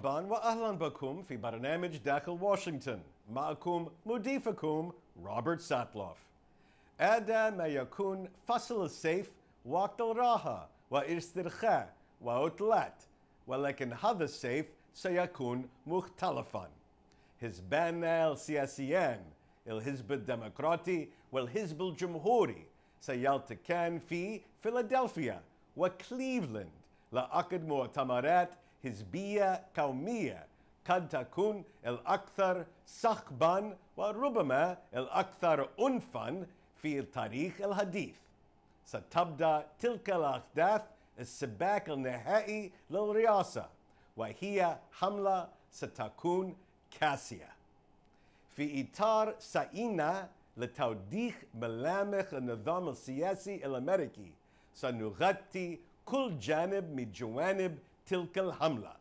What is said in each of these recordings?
مرحبا وأهلا بكم في برنامج داخل واشنطن. معكم مضيفكم روبرت ساتلوف. هذا ما يكون فصل الصيف، وقت الراحة والاسترخاء وعطلات، ولكن هذا الصيف سيكون مختلفا. حزبان السياسيان الحزب الديمقراطي والحزب الجمهوري سيلتقيان في فيلادلفيا وكليفلاند لعقد مؤتمرات حزبية قومية قد تكون الأكثر صخبا وربما الأكثر عنفا في التاريخ الحديث. ستبدأ تلك الأحداث السباق النهائي للرئاسة، وهي حملة ستكون قاسية. في إطار سعينا لتوضيح ملامح النظام السياسي الأمريكي، سنغطي كل جانب من جوانب تلك الحملة،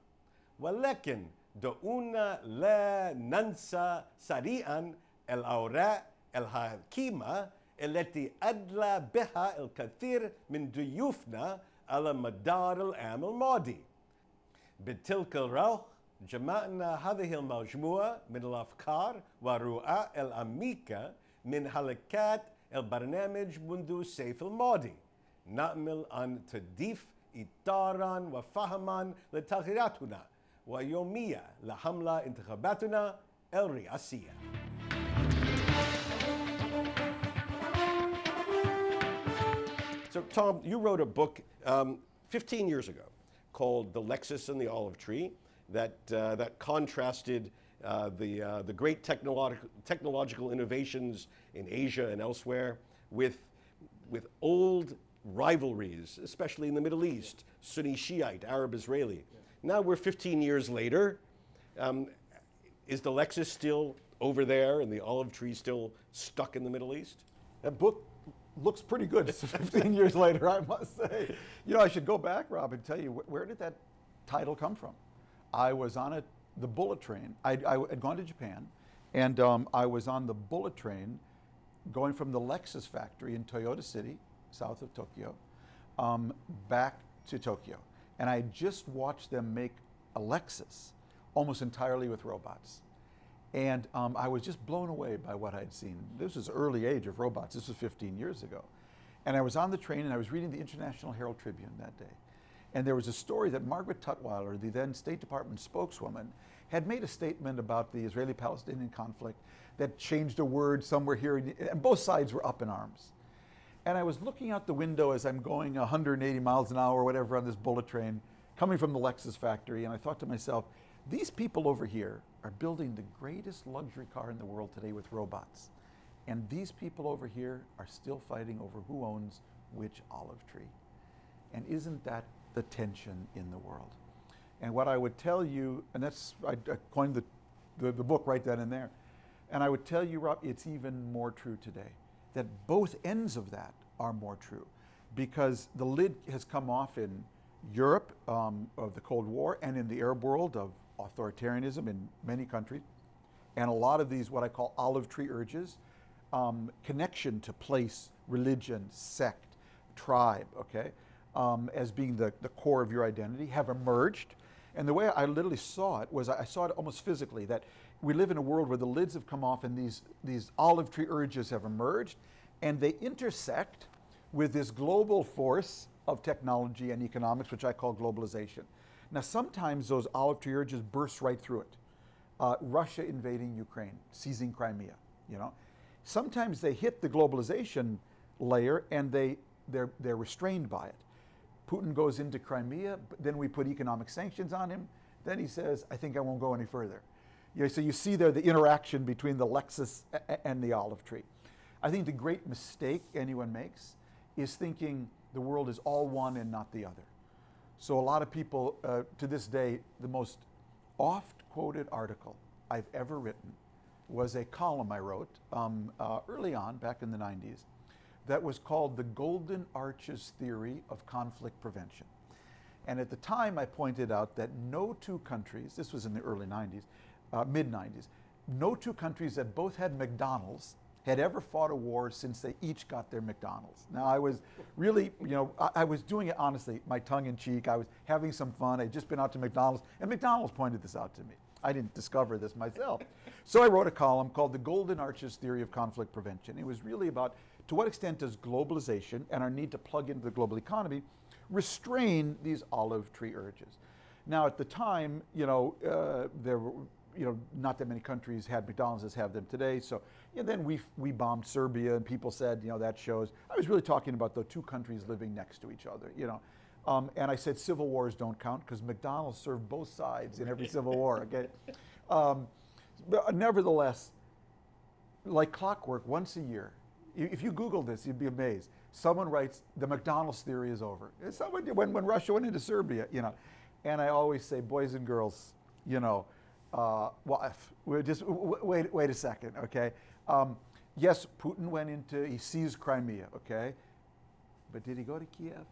ولكن دعونا لا ننسى سريعا الأوراق الحكيمة التي أدلى بها الكثير من ضيوفنا على مدار العام الماضي. بتلك الروح جمعنا هذه المجموعة من الأفكار والرؤى العميقة من حلقات البرنامج منذ الصيف الماضي. نأمل أن تضيف إطاراً وفهماً لتغييراتنا ويومية لحملة انتخاباتنا الرئاسية. So Tom, you wrote a book 15 years ago called The Lexus and the Olive Tree that contrasted the great technological innovations in Asia and elsewhere with old rivalries, especially in the Middle East, Sunni Shiite, Arab Israeli. Yeah. Now we're 15 years later. Is the Lexus still over there and the olive tree still stuck in the Middle East? That book looks pretty good 15 years later, I must say. You know, I should go back, Rob, and tell you, where did that title come from? I was on the bullet train. I had gone to Japan, and I was on the bullet train going from the Lexus factory in Toyota City, south of Tokyo, back to Tokyo. And I just watched them make a Lexus almost entirely with robots. And I was just blown away by what I'd seen. This was early age of robots. This was 15 years ago. And I was on the train and I was reading the International Herald Tribune that day. And there was a story that Margaret Tutwiler, the then State Department spokeswoman, had made a statement about the Israeli-Palestinian conflict that changed a word somewhere here, and both sides were up in arms. And I was looking out the window as I'm going 180 miles an hour or whatever on this bullet train, coming from the Lexus factory, and I thought to myself, these people over here are building the greatest luxury car in the world today with robots. And these people over here are still fighting over who owns which olive tree. And isn't that the tension in the world? And what I would tell you, and that's, I coined the book right then and there, and I would tell you, Rob, it's even more true today, that both ends of that are more true, because the lid has come off in Europe of the Cold War and in the Arab world of authoritarianism in many countries, and a lot of these what I call olive tree urges, connection to place, religion, sect, tribe, okay, as being the core of your identity, have emerged. And the way I literally saw it was I saw it almost physically, that we live in a world where the lids have come off and these olive tree urges have emerged, and they intersect with this global force of technology and economics, which I call globalization. Now, sometimes those olive tree urges burst right through it. Russia invading Ukraine, seizing Crimea, you know. Sometimes they hit the globalization layer and they're restrained by it. Putin goes into Crimea, but then we put economic sanctions on him. Then he says, I think I won't go any further. You know, so you see there the interaction between the Lexus and the olive tree. I think the great mistake anyone makes is thinking the world is all one and not the other. So a lot of people, to this day, the most oft-quoted article I've ever written was a column I wrote early on, back in the 90s, that was called The Golden Arches Theory of Conflict Prevention. And at the time I pointed out that no two countries, this was in the early 90s, mid-90s, no two countries that both had McDonald's had ever fought a war since they each got their McDonald's. Now I was really, I was doing it honestly, my tongue in cheek. I was having some fun. I'd just been out to McDonald's, and McDonald's pointed this out to me. I didn't discover this myself. So I wrote a column called The Golden Arches Theory of Conflict Prevention. It was really about to what extent does globalization and our need to plug into the global economy restrain these olive tree urges. Now at the time, there were not that many countries had McDonald's as have them today. So then we bombed Serbia, and people said, that shows. I was really talking about the two countries living next to each other, and I said civil wars don't count because McDonald's served both sides in every civil war. Okay, but nevertheless, like clockwork, once a year, if you Google this, you'd be amazed. Someone writes, the McDonald's theory is over. Someone, when Russia went into Serbia, and I always say, boys and girls, we're just wait a second, okay? Yes, Putin he seized Crimea, okay? But did he go to Kiev?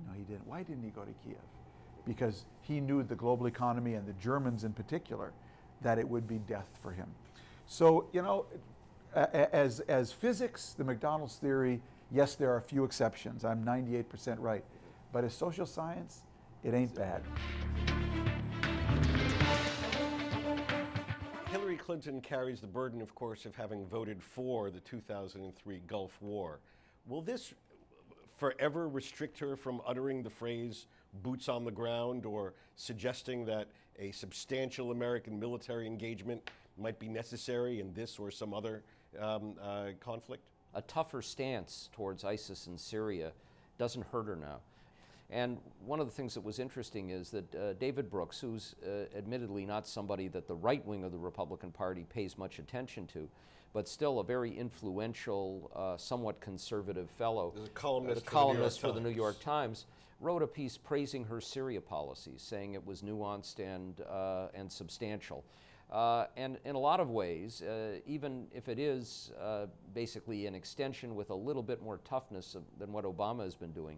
No, he didn't. Why didn't he go to Kiev? Because he knew the global economy and the Germans in particular, that it would be death for him. So, as physics, the McDonald's theory, yes, there are a few exceptions. I'm 98% right. But as social science, it ain't bad. Hillary Clinton carries the burden, of course, of having voted for the 2003 Gulf War. Will this forever restrict her from uttering the phrase boots on the ground or suggesting that a substantial American military engagement might be necessary in this or some other conflict? A tougher stance towards ISIS in Syria doesn't hurt her now. And one of the things that was interesting is that David Brooks, who's admittedly not somebody that the right wing of the Republican Party pays much attention to, but still a very influential, somewhat conservative fellow, a columnist, for the New York Times, wrote a piece praising her Syria policies, saying it was nuanced and substantial. And in a lot of ways, even if it is basically an extension with a little bit more toughness than what Obama has been doing.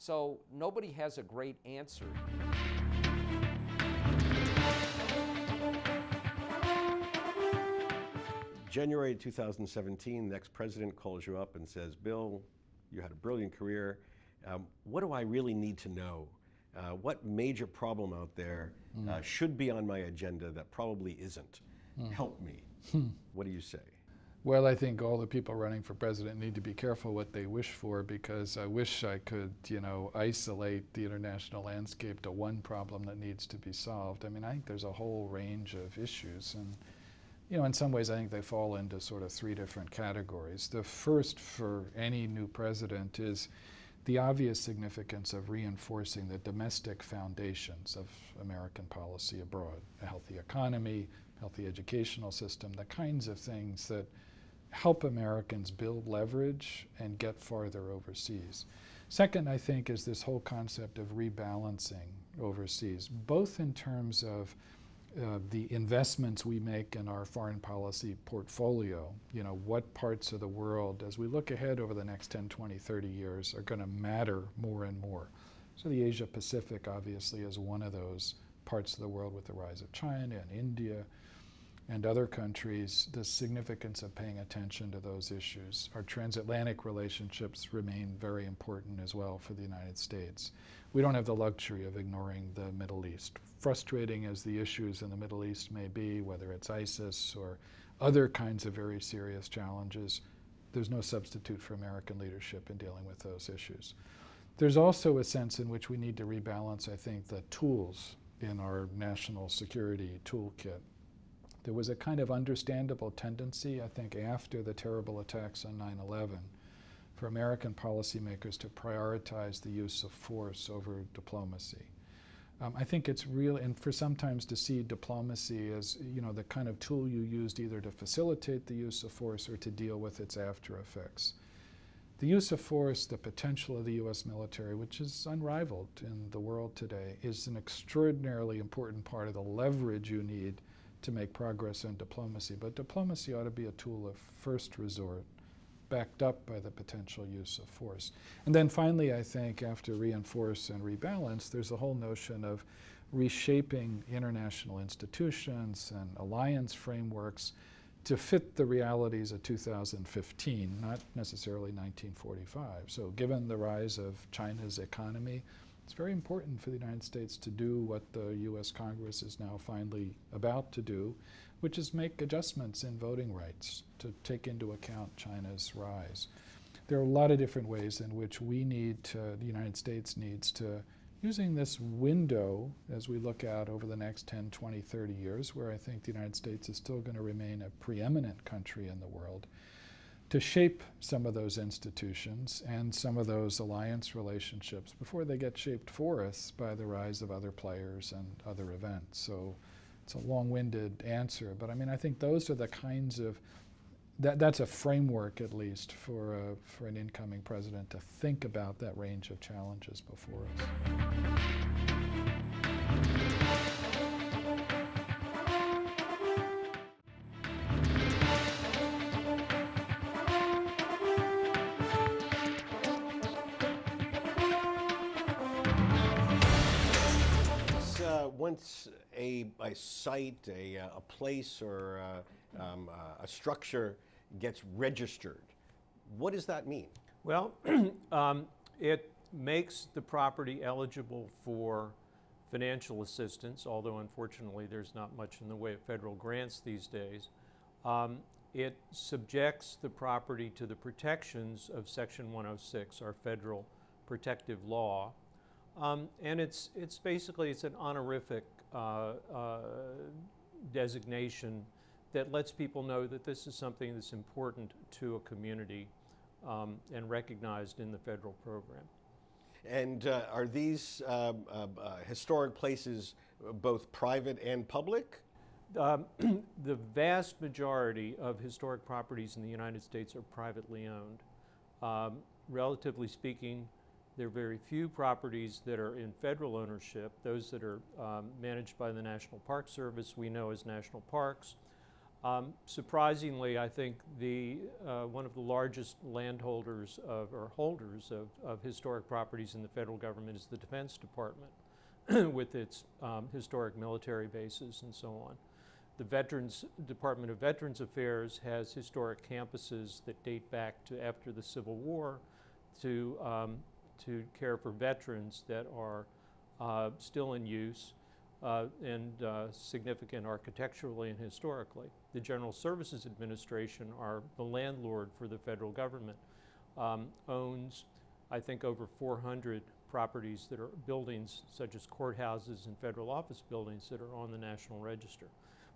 So nobody has a great answer. January 2017, the next president calls you up and says, Bill, you had a brilliant career. What do I really need to know? What major problem out there should be on my agenda that probably isn't? Help me. What do you say? Well, I think all the people running for president need to be careful what they wish for, because I wish I could, isolate the international landscape to one problem that needs to be solved. I mean, I think there's a whole range of issues, and, in some ways I think they fall into sort of three different categories. The first for any new president is the obvious significance of reinforcing the domestic foundations of American policy abroad, a healthy economy, healthy educational system, the kinds of things that help Americans build leverage and get farther overseas. Second, I think, is this whole concept of rebalancing overseas, both in terms of the investments we make in our foreign policy portfolio, what parts of the world, as we look ahead over the next 10, 20, 30 years, are going to matter more and more. So the Asia Pacific obviously is one of those parts of the world with the rise of China and India and other countries, the significance of paying attention to those issues. Our transatlantic relationships remain very important as well for the United States. We don't have the luxury of ignoring the Middle East. Frustrating as the issues in the Middle East may be, whether it's ISIS or other kinds of very serious challenges, there's no substitute for American leadership in dealing with those issues. There's also a sense in which we need to rebalance, I think, the tools in our national security toolkit. There was a kind of understandable tendency, I think, after the terrible attacks on 9/11, for American policymakers to prioritize the use of force over diplomacy. I think it's real, and for sometimes to see diplomacy as, the kind of tool you used either to facilitate the use of force or to deal with its after effects. The use of force, the potential of the U.S. military, which is unrivaled in the world today, is an extraordinarily important part of the leverage you need to make progress in diplomacy. But diplomacy ought to be a tool of first resort, backed up by the potential use of force. And then finally, I think, after reinforce and rebalance, there's a whole notion of reshaping international institutions and alliance frameworks to fit the realities of 2015, not necessarily 1945. So given the rise of China's economy, it's very important for the United States to do what the U.S. Congress is now finally about to do, which is make adjustments in voting rights to take into account China's rise. There are a lot of different ways in which we need to, the United States needs to, using this window as we look out over the next 10, 20, 30 years, where I think the United States is still going to remain a preeminent country in the world, to shape some of those institutions and some of those alliance relationships before they get shaped for us by the rise of other players and other events. So it's a long-winded answer, but I mean, I think those are the kinds of, that's a framework at least for an incoming president to think about that range of challenges before us. Once a site, a place, or a structure gets registered, what does that mean? Well, it makes the property eligible for financial assistance, although unfortunately there's not much in the way of federal grants these days. It subjects the property to the protections of Section 106, our federal protective law. And it's basically, it's an honorific designation that lets people know that this is something that's important to a community and recognized in the federal program. And are these historic places both private and public? The vast majority of historic properties in the United States are privately owned. Relatively speaking, there are very few properties that are in federal ownership. Those that are managed by the National Park Service we know as national parks. Surprisingly, I think one of the largest landholders or holders of historic properties in the federal government is the Defense Department with its historic military bases and so on. The Department of Veterans Affairs has historic campuses that date back to after the Civil War to care for veterans that are still in use and significant architecturally and historically. The General Services Administration, the landlord for the federal government, owns, I think, over 400 properties that are buildings such as courthouses and federal office buildings that are on the National Register.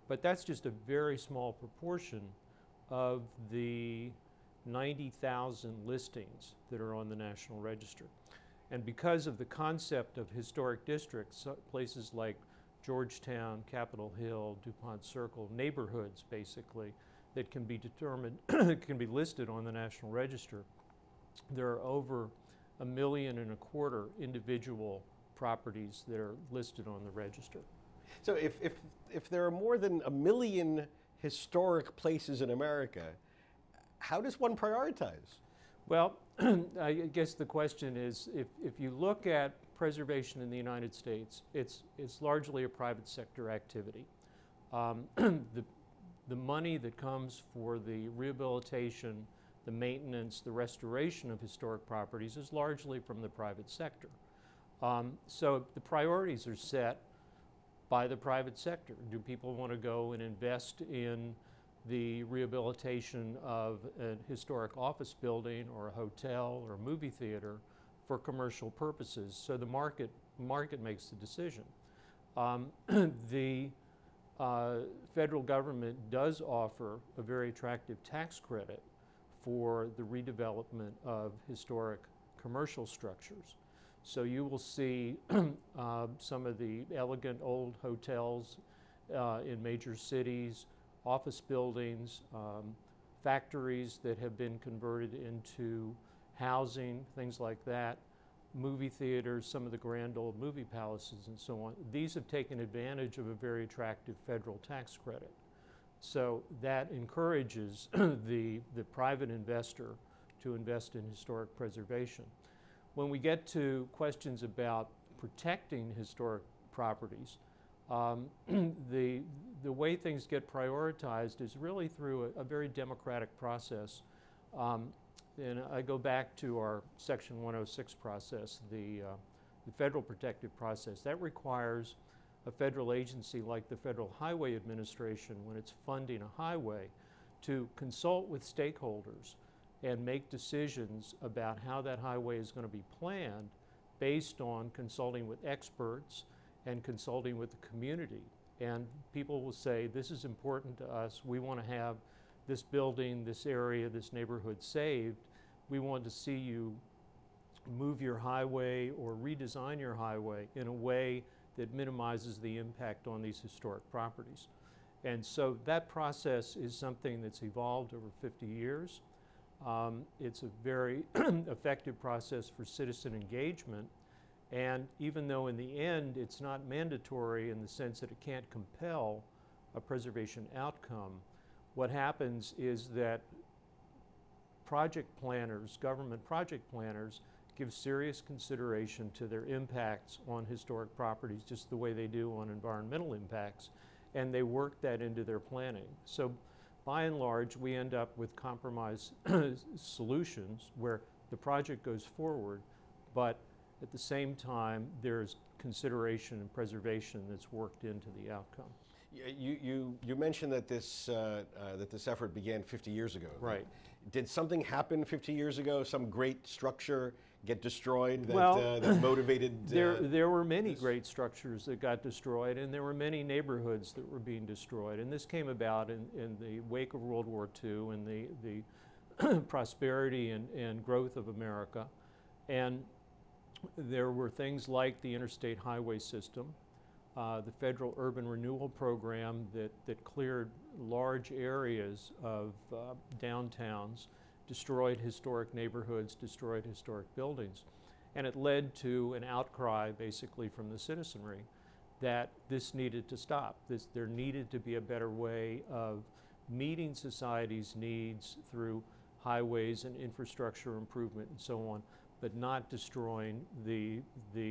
But that's just a very small proportion of the 90,000 listings that are on the National Register. And because of the concept of historic districts, places like Georgetown, Capitol Hill, DuPont Circle, neighborhoods basically, that can be determined, can be listed on the National Register, there are over 1.25 million individual properties that are listed on the register. So if there are more than 1 million historic places in America, how does one prioritize? Well, I guess the question is, if you look at preservation in the United States, it's largely a private sector activity. The money that comes for the rehabilitation, the maintenance, the restoration of historic properties is largely from the private sector. So the priorities are set by the private sector. Do people want to go and invest in the rehabilitation of a historic office building or a hotel or a movie theater for commercial purposes? So the market makes the decision. The federal government does offer a very attractive tax credit for the redevelopment of historic commercial structures. So you will see some of the elegant old hotels in major cities, office buildings, factories that have been converted into housing, things like that, movie theaters, some of the grand old movie palaces and so on. These have taken advantage of a very attractive federal tax credit. So that encourages the private investor to invest in historic preservation. When we get to questions about protecting historic properties, The way things get prioritized is really through a very democratic process. And I go back to our Section 106 process, the federal protective process. That requires a federal agency like the Federal Highway Administration, when it's funding a highway, to consult with stakeholders and make decisions about how that highway is going to be planned based on consulting with experts and consulting with the community. And people will say, this is important to us. We want to have this building, this area, this neighborhood saved. We want to see you move your highway or redesign your highway in a way that minimizes the impact on these historic properties. And so that process is something that's evolved over 50 years. It's a very effective process for citizen engagement. And even though in the end it's not mandatory in the sense that it can't compel a preservation outcome, what happens is that project planners, government project planners, give serious consideration to their impacts on historic properties, just the way they do on environmental impacts, and they work that into their planning. So by and large, we end up with compromise solutions where the project goes forward, but at the same time, there's consideration and preservation that's worked into the outcome. You mentioned that this effort began 50 years ago. Right. Did something happen 50 years ago? Some great structure get destroyed that, Well, that motivated? There were many great structures that got destroyed, and there were many neighborhoods that were being destroyed. And this came about in the wake of World War II and the prosperity and growth of America. And there were things like the interstate highway system, the federal urban renewal program that cleared large areas of downtowns, destroyed historic neighborhoods, destroyed historic buildings. And it led to an outcry basically from the citizenry that this needed to stop. There needed to be a better way of meeting society's needs through highways and infrastructure improvement and so on, but not destroying the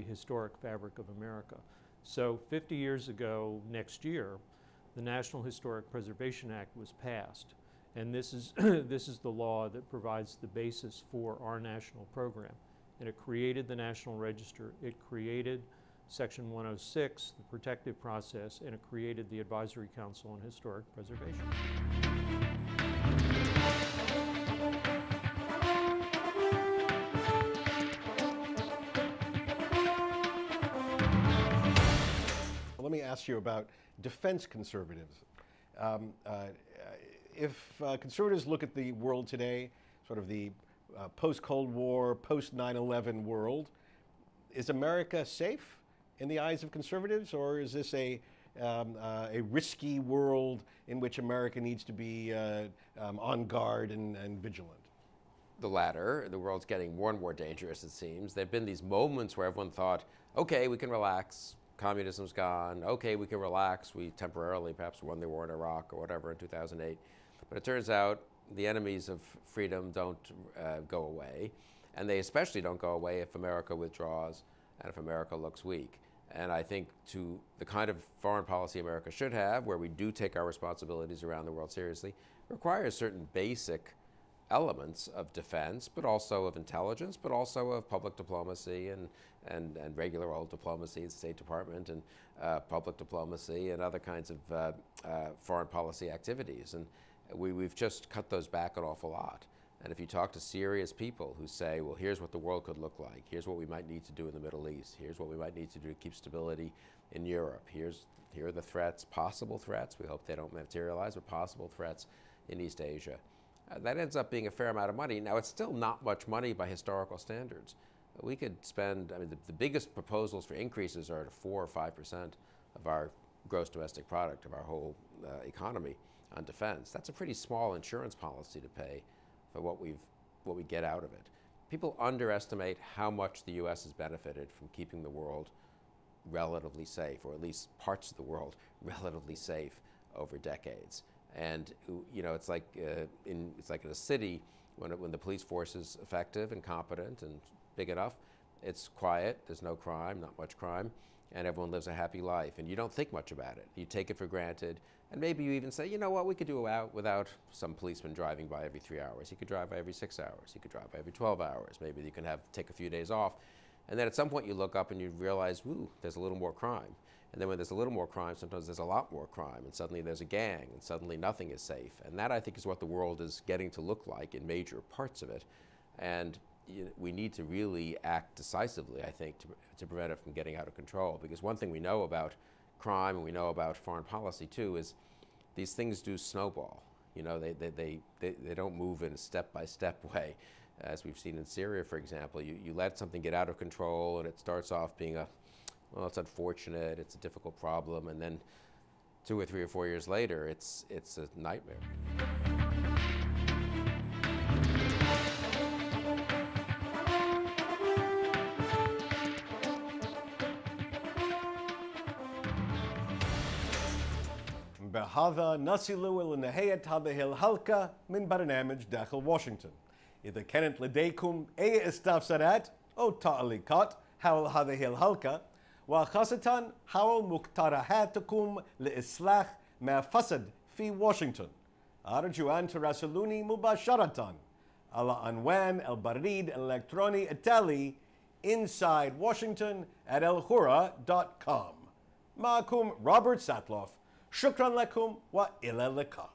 historic fabric of America. So 50 years ago next year, the National Historic Preservation Act was passed. And this is, this is the law that provides the basis for our national program. And it created the National Register, it created Section 106, the protective process, and it created the Advisory Council on Historic Preservation. Let me ask you about defense conservatives. If conservatives look at the world today, sort of the post-Cold War, post-9/11 world, is America safe in the eyes of conservatives, or is this a risky world in which America needs to be on guard and vigilant? The latter. The world's getting more and more dangerous, it seems. There have been these moments where everyone thought, okay, we can relax. Communism's gone. Okay, we can relax. We temporarily perhaps won the war in Iraq or whatever in 2008. But it turns out the enemies of freedom don't go away. And they especially don't go away if America withdraws and if America looks weak. And I think to the kind of foreign policy America should have, where we do take our responsibilities around the world seriously, requires certain basic elements of defense, but also of intelligence, but also of public diplomacy and regular old diplomacy, the State Department, and public diplomacy and other kinds of foreign policy activities. And we've just cut those back an awful lot. And if you talk to serious people who say, well, here's what the world could look like, here's what we might need to do in the Middle East, here's what we might need to do to keep stability in Europe, here are the threats, possible threats, we hope they don't materialize, but possible threats in East Asia. That ends up being a fair amount of money. Now, it's still not much money by historical standards. We could spend, I mean, the biggest proposals for increases are at 4 or 5% of our gross domestic product, of our whole economy on defense. That's a pretty small insurance policy to pay for what we get out of it. People underestimate how much the U.S. has benefited from keeping the world relatively safe, or at least parts of the world relatively safe over decades. And you know, it's like in a city when the police force is effective and competent and big enough, it's quiet. There's no crime, not much crime. and everyone lives a happy life, and you don't think much about it. You take it for granted, and maybe you even say, you know what, we could do without some policeman driving by every 3 hours. He could drive by every 6 hours. He could drive by every 12 hours. Maybe you can take a few days off. And then at some point you look up and you realize, ooh, there's a little more crime. And then when there's a little more crime, sometimes there's a lot more crime, and suddenly there's a gang, and suddenly nothing is safe. And that, I think, is what the world is getting to look like in major parts of it. And we need to really act decisively, I think, to prevent it from getting out of control. Because one thing we know about crime, and we know about foreign policy too, is these things do snowball. You know, they don't move in a step-by-step way. As we've seen in Syria, for example, you let something get out of control, and it starts off being well, it's unfortunate, it's a difficult problem, and then 2 or 3 or 4 years later, it's a nightmare. بهذا نصل إلى نهاية هذه الحلقة من برنامج داخل واشنطن. إذا كانت لديكم أي استفسارات أو تعليقات حول هذه الحلقة، وخاصة حول مقترحاتكم لإصلاح ما فسد في واشنطن، أرجو أن تراسلوني مباشرة على عنوان البريد الإلكتروني التالي insidewashington@alhurra.com. معكم روبرت ساتلوف. شكرا لكم وإلى اللقاء.